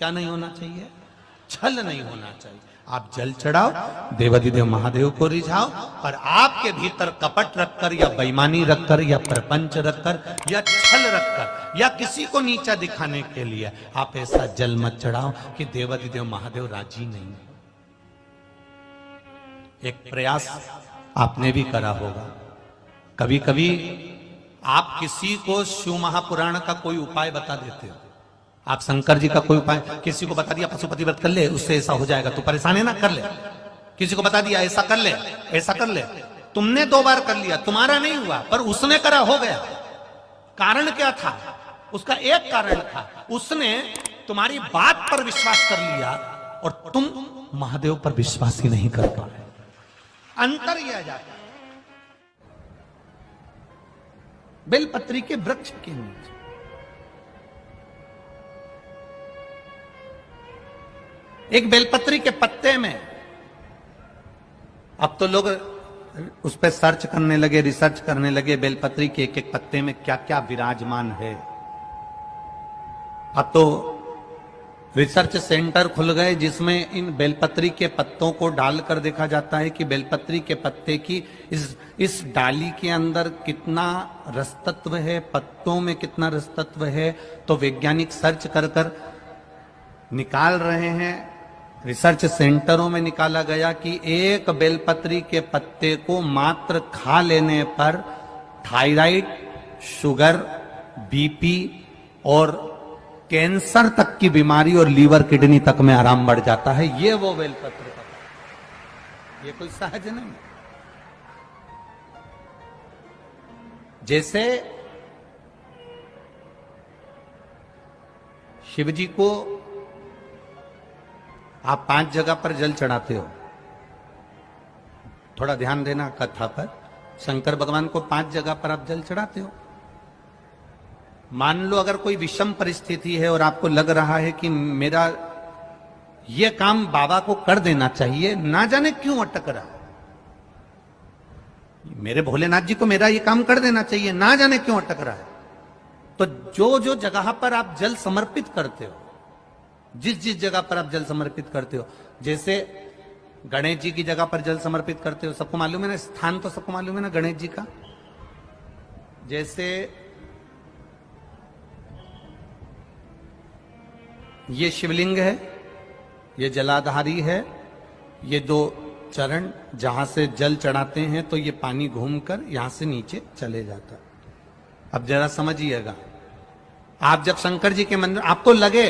क्या नहीं होना चाहिए? छल नहीं होना चाहिए। आप जल चढ़ाओ, देवाधिदेव महादेव को रिझाओ, और आपके भीतर कपट रखकर या बेईमानी रखकर या प्रपंच रखकर या छल रखकर या किसी को नीचा दिखाने के लिए आप ऐसा जल मत चढ़ाओ कि देवाधिदेव महादेव राजी नहीं। एक प्रयास आपने भी करा होगा। कभी कभी आप किसी को शिव महापुराण का कोई उपाय बता देते हो। आप शंकर जी का कोई उपाय किसी को बता दिया, पशुपति व्रत कर ले, उससे ऐसा हो जाएगा, तू परेशान है ना, कर ले। किसी को बता दिया ऐसा कर ले, ऐसा कर ले। तुमने 2 बार कर लिया, तुम्हारा नहीं हुआ, पर उसने करा, हो गया। कारण क्या था? उसका एक कारण था, उसने तुम्हारी बात पर विश्वास कर लिया और तुम महादेव पर विश्वास ही नहीं कर पाए। अंतर यह आ जाता है। बेलपत्री के वृक्ष के नीचे एक बेलपत्री के पत्ते में, अब तो लोग उस पर सर्च करने लगे, रिसर्च करने लगे, बेलपत्री के एक एक पत्ते में क्या क्या विराजमान है। अब तो रिसर्च सेंटर खुल गए जिसमें इन बेलपत्री के पत्तों को डालकर देखा जाता है कि बेलपत्री के पत्ते की इस डाली के अंदर कितना रसतत्व है, पत्तों में कितना रसतत्व है। तो वैज्ञानिक सर्च कर कर निकाल रहे हैं। रिसर्च सेंटरों में निकाला गया कि एक बेलपत्री के पत्ते को मात्र खा लेने पर थायराइड, शुगर, बीपी और कैंसर तक की बीमारी और लीवर किडनी तक में आराम बढ़ जाता है। ये वो बेलपत्र का, ये कोई सहज नहीं। जैसे शिव जी को आप 5 जगह पर जल चढ़ाते हो, थोड़ा ध्यान देना कथा पर। शंकर भगवान को 5 जगह पर आप जल चढ़ाते हो। मान लो अगर कोई विषम परिस्थिति है और आपको लग रहा है कि मेरा ये काम बाबा को कर देना चाहिए, ना जाने क्यों अटक रहा है, मेरे भोलेनाथ जी को मेरा ये काम कर देना चाहिए, ना जाने क्यों अटक रहा है, तो जो जो जगह पर आप जल समर्पित करते हो, जिस जगह पर आप जल समर्पित करते हो, जैसे गणेश जी की जगह पर जल समर्पित करते हो, सबको मालूम है ना, स्थान तो सबको मालूम है ना गणेश जी का। जैसे ये शिवलिंग है, ये जलाधारी है, ये 2 चरण जहां से जल चढ़ाते हैं तो ये पानी घूमकर यहां से नीचे चले जाता है। अब जरा समझिएगा, आप जब शंकर जी के मंदिर, आपको लगे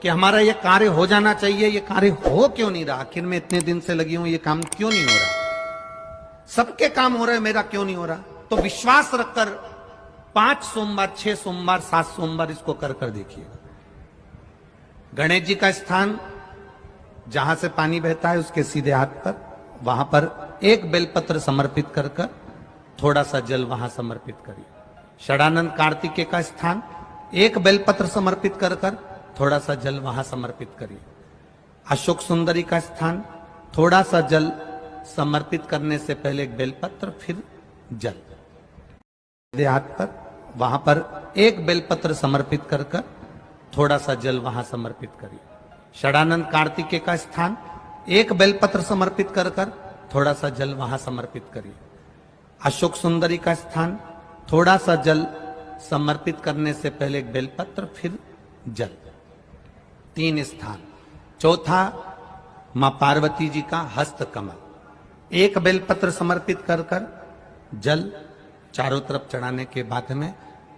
कि हमारा ये कार्य हो जाना चाहिए, ये कार्य हो क्यों नहीं रहा, आखिर में इतने दिन से लगी हूं, ये काम क्यों नहीं हो रहा, सबके काम हो रहे हैं, मेरा क्यों नहीं हो रहा, तो विश्वास रखकर 5 सोमवार, 6 सोमवार, 7 सोमवार इसको कर कर देखिएगा। गणेश जी का स्थान जहां से पानी बहता है उसके सीधे हाथ पर, वहां पर एक बेलपत्र समर्पित कर कर थोड़ा सा जल वहां समर्पित करिए। षडानंद कार्तिकेय का स्थान, एक बेलपत्र समर्पित कर कर थोड़ा सा जल वहां समर्पित करिए। अशोक सुंदरी का स्थान, थोड़ा सा जल समर्पित करने से पहले एक बेलपत्र, फिर जल सीधे हाथ पर, वहां पर एक बेलपत्र समर्पित कर कर थोड़ा सा जल वहां समर्पित करिए। षडानंद कार्तिकेय का स्थान, एक बेलपत्र समर्पित कर कर थोड़ा सा जल वहां समर्पित करिए। अशोक सुंदरी का स्थान, थोड़ा सा जल समर्पित करने से पहले एक बेलपत्र, फिर जल। 3 स्थान। चौथा, मां पार्वती जी का हस्त कमल, एक बेलपत्र समर्पित कर कर जल चारों तरफ चढ़ाने के बाद में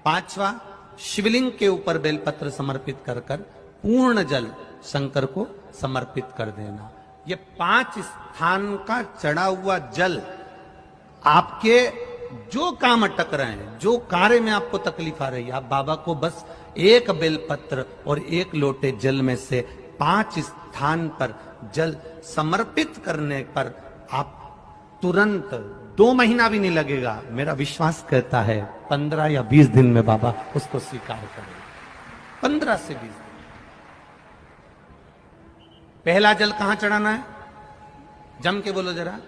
5वां, शिवलिंग के ऊपर बेलपत्र समर्पित कर कर पूर्ण जल शंकर को समर्पित कर देना। ये 5 स्थान का चढ़ा हुआ जल आपके जो काम अटक रहे हैं, जो कार्य में आपको तकलीफ आ रही है, आप बाबा को बस एक बेलपत्र और एक लोटे जल में से 5 स्थान पर जल समर्पित करने पर आप तुरंत 2 महीना भी नहीं लगेगा, मेरा विश्वास कहता है 15 या 20 दिन में बाबा उसको स्वीकार करेंगे। 15 से 20 दिन। पहला जल कहां चढ़ाना है, जम के बोलो जरा,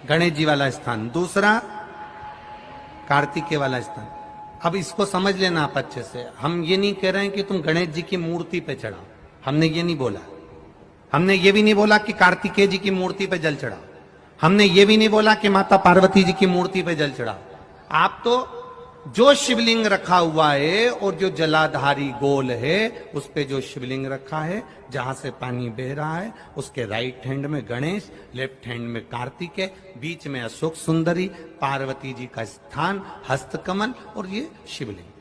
गणेश जी वाला स्थान। दूसरा, कार्तिकेय वाला स्थान। अब इसको समझ लेना आप अच्छे से, हम ये नहीं कह रहे हैं कि तुम गणेश जी की मूर्ति पे चढ़ाओ, हमने ये नहीं बोला। हमने ये भी नहीं बोला कि कार्तिकेय जी की मूर्ति पे जल चढ़ाओ। हमने ये भी नहीं बोला कि माता पार्वती जी की मूर्ति पे जल चढ़ाओ। आप तो जो शिवलिंग रखा हुआ है और जो जलाधारी गोल है उस पे जो शिवलिंग रखा है, जहां से पानी बह रहा है, उसके राइट हैंड में गणेश, लेफ्ट हैंड में कार्तिकेय, बीच में अशोक सुंदरी, पार्वती जी का स्थान, हस्तकमल और ये शिवलिंग।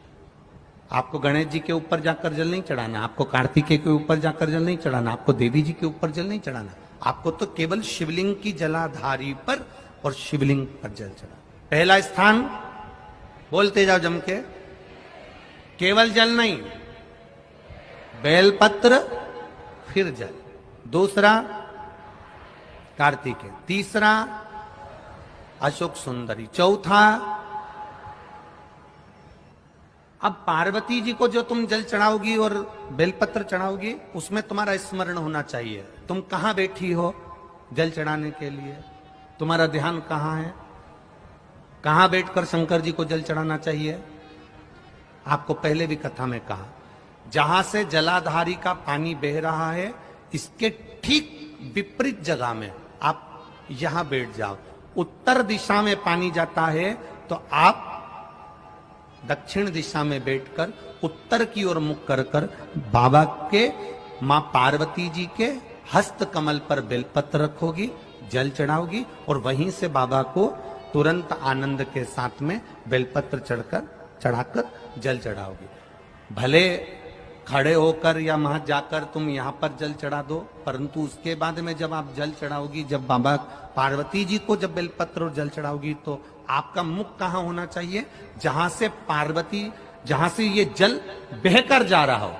आपको गणेश जी के ऊपर जाकर जल नहीं चढ़ाना, आपको कार्तिकेय के ऊपर जाकर जल नहीं चढ़ाना, आपको देवी जी के ऊपर जल नहीं चढ़ाना। आपको तो केवल शिवलिंग की जलाधारी पर और शिवलिंग पर जल चढ़ा। पहला स्थान, बोलते जाओ जम के, केवल जल नहीं, बेलपत्र फिर जल। दूसरा कार्तिकेय, तीसरा अशोक सुंदरी, चौथा। अब पार्वती जी को जो तुम जल चढ़ाओगी और बेलपत्र चढ़ाओगी, उसमें तुम्हारा स्मरण होना चाहिए। तुम कहां बैठी हो जल चढ़ाने के लिए, तुम्हारा ध्यान कहां है, कहां बैठकर शंकर जी को जल चढ़ाना चाहिए। आपको पहले भी कथा में कहा, जहां से जलाधारी का पानी बह रहा है, इसके ठीक विपरीत जगह में आप यहां बैठ जाओ। उत्तर दिशा में पानी जाता है तो आप दक्षिण दिशा में बैठकर उत्तर की ओर मुख कर कर बाबा के, मां पार्वती जी के हस्त कमल पर बेलपत्र रखोगी, जल चढ़ाओगी और वहीं से बाबा को तुरंत आनंद के साथ में बेलपत्र चढ़ाकर जल चढ़ाओगी। भले खड़े होकर या वहां जाकर तुम यहां पर जल चढ़ा दो, परंतु उसके बाद में जब आप जल चढ़ाओगी, जब बाबा पार्वती जी को जब बेलपत्र और जल चढ़ाओगी, तो आपका मुख कहां होना चाहिए, जहां से पार्वती, जहां से ये जल बहकर जा रहा हो।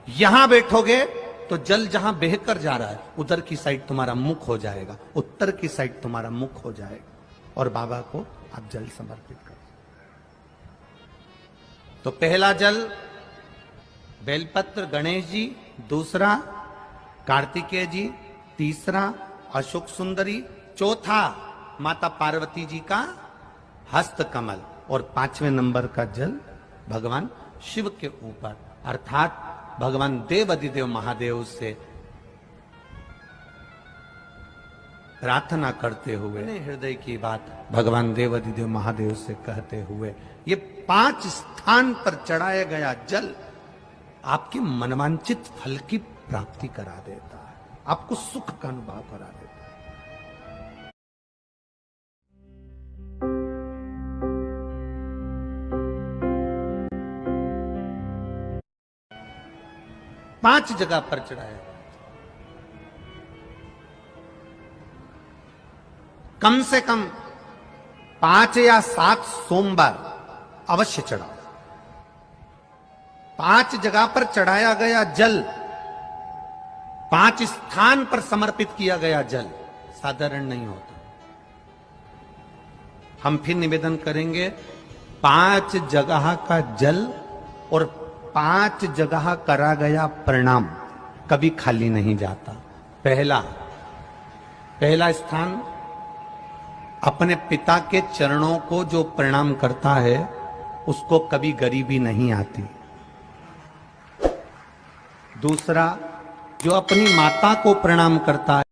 यहां बैठोगे तो जल जहां बहकर जा रहा है उधर की साइड तुम्हारा मुख हो जाएगा, उत्तर की साइड तुम्हारा मुख हो जाएगा और बाबा को आप जल समर्पित कर। तो पहला जल बेलपत्र गणेश जी, दूसरा कार्तिकेय जी, तीसरा अशोक सुंदरी, चौथा माता पार्वती जी का हस्त कमल और पांचवें नंबर का जल भगवान शिव के ऊपर, अर्थात भगवान देवाधिदेव महादेव से प्रार्थना करते हुए, हृदय की बात भगवान देवाधिदेव महादेव से कहते हुए, ये 5 स्थान पर चढ़ाया गया जल आपके मनवांचित फल की प्राप्ति करा देता है, आपको सुख का अनुभव करा देता है। पांच जगह पर चढ़ाया, कम से कम 5 या 7 सोमवार अवश्य चढ़ाओ। 5 जगह पर चढ़ाया गया जल, 5 स्थान पर समर्पित किया गया जल साधारण नहीं होता। हम फिर निवेदन करेंगे, 5 जगह का जल और 5 जगह करा गया प्रणाम कभी खाली नहीं जाता। पहला स्थान, अपने पिता के चरणों को जो प्रणाम करता है उसको कभी गरीबी नहीं आती। दूसरा, जो अपनी माता को प्रणाम करता है